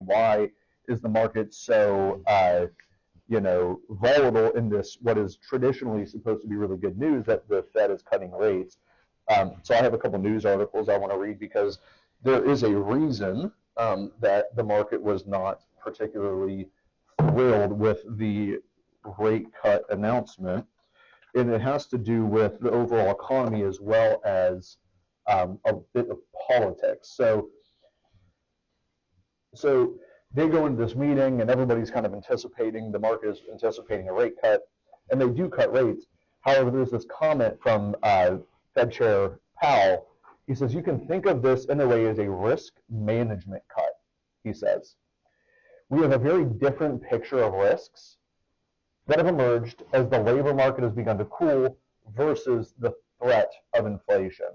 why is the market so volatile in this what is traditionally supposed to be really good news that the Fed is cutting rates. So I have a couple news articles I want to read because there is a reason that the market was not particularly thrilled with the rate cut announcement, and it has to do with the overall economy as well as a bit of politics. So they go into this meeting and everybody's kind of anticipating, the market is anticipating a rate cut, and they do cut rates. However, there's this comment from Fed Chair Powell. He says, you can think of this in a way as a risk management cut, he says. We have a very different picture of risks that have emerged as the labor market has begun to cool versus the threat of inflation.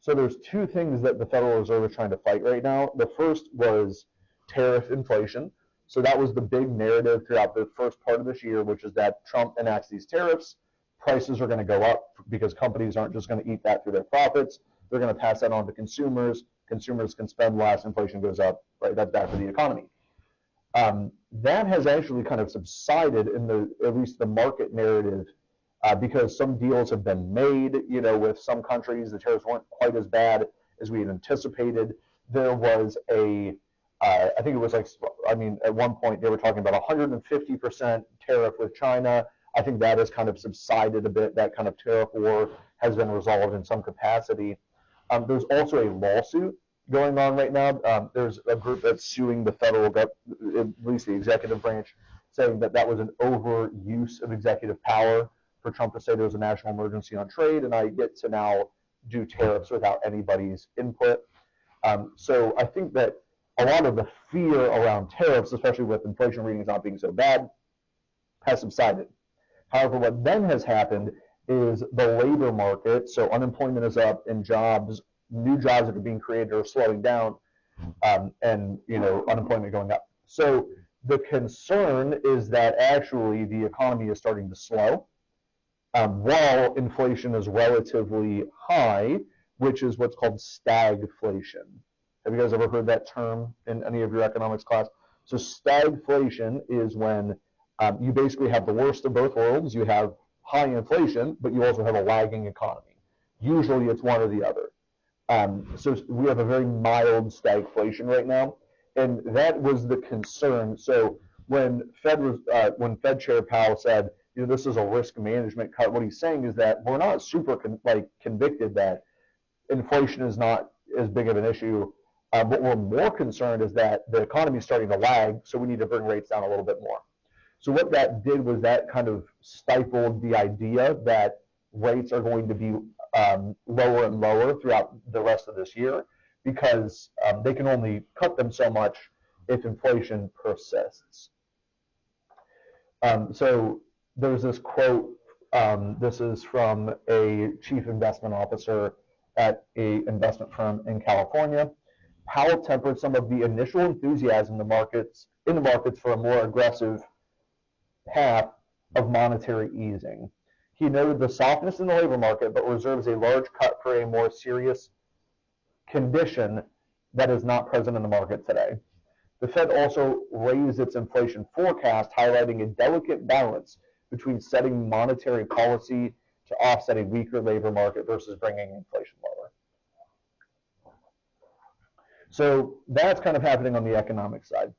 So there's two things that the Federal Reserve is trying to fight right now. The first was tariff inflation. So that was the big narrative throughout the first part of this year, which is that Trump enacts these tariffs, prices are going to go up because companies aren't just going to eat that through their profits. They're going to pass that on to consumers. Consumers can spend less, inflation goes up, right? That's bad for the economy. That has actually kind of subsided in at least the market narrative because some deals have been made, with some countries. The tariffs weren't quite as bad as we had anticipated. There was I think it was at one point they were talking about 150% tariff with China. I think that has kind of subsided a bit. That kind of tariff war has been resolved in some capacity. There's also a lawsuit going on right now. There's a group that's suing the federal government, at least the executive branch, saying that that was an overuse of executive power for Trump to say there was a national emergency on trade, and I get to now do tariffs without anybody's input. So I think that a lot of the fear around tariffs, especially with inflation readings not being so bad, has subsided. However, what then has happened is the labor market, so unemployment is up and new jobs that are being created are slowing down, and unemployment going up. So the concern is that actually the economy is starting to slow while inflation is relatively high, which is what's called stagflation. Have you guys ever heard that term in any of your economics class? So stagflation is when you basically have the worst of both worlds. You have high inflation, but you also have a lagging economy. Usually it's one or the other. So we have a very mild stagflation right now, and that was the concern. So when Fed Chair Powell said, this is a risk management cut, what he's saying is that we're not super convicted that inflation is not as big of an issue. What we're more concerned is that the economy is starting to lag, so we need to bring rates down a little bit more. So what that did was that kind of stifled the idea that rates are going to be lower and lower throughout the rest of this year because they can only cut them so much if inflation persists. So there's this quote, this is from a chief investment officer at an investment firm in California. Powell tempered some of the initial enthusiasm in the markets for a more aggressive path of monetary easing. He noted the softness in the labor market, but reserves a large cut for a more serious condition that is not present in the market today. The Fed also raised its inflation forecast, highlighting a delicate balance between setting monetary policy to offset a weaker labor market versus bringing inflation lower. So that's kind of happening on the economic side.